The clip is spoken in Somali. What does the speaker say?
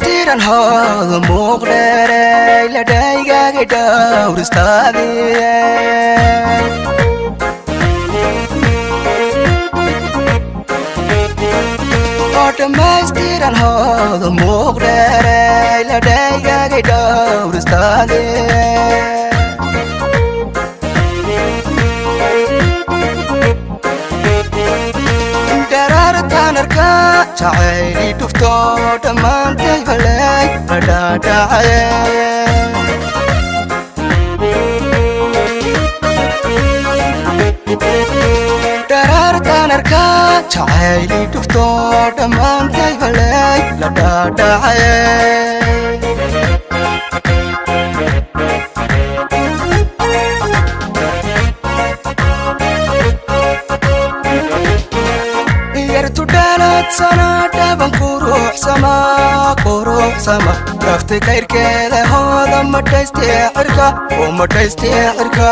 dhammaystiran hooda muuqdheeray la dhaygaaga dhowristaadiye dhammaystiran hooda muuqdheeray la dhaygaaga dhowristaadiye darartanarka jacayli dhufto dhammaantay balay la dhaadhacaye darartanarka jacayli dhufto dhammaantay balay la dhaadhacaye sanadhaban quruux sama rafti kayrkeeda hooda madhaystee cirka oo madhaystee cirka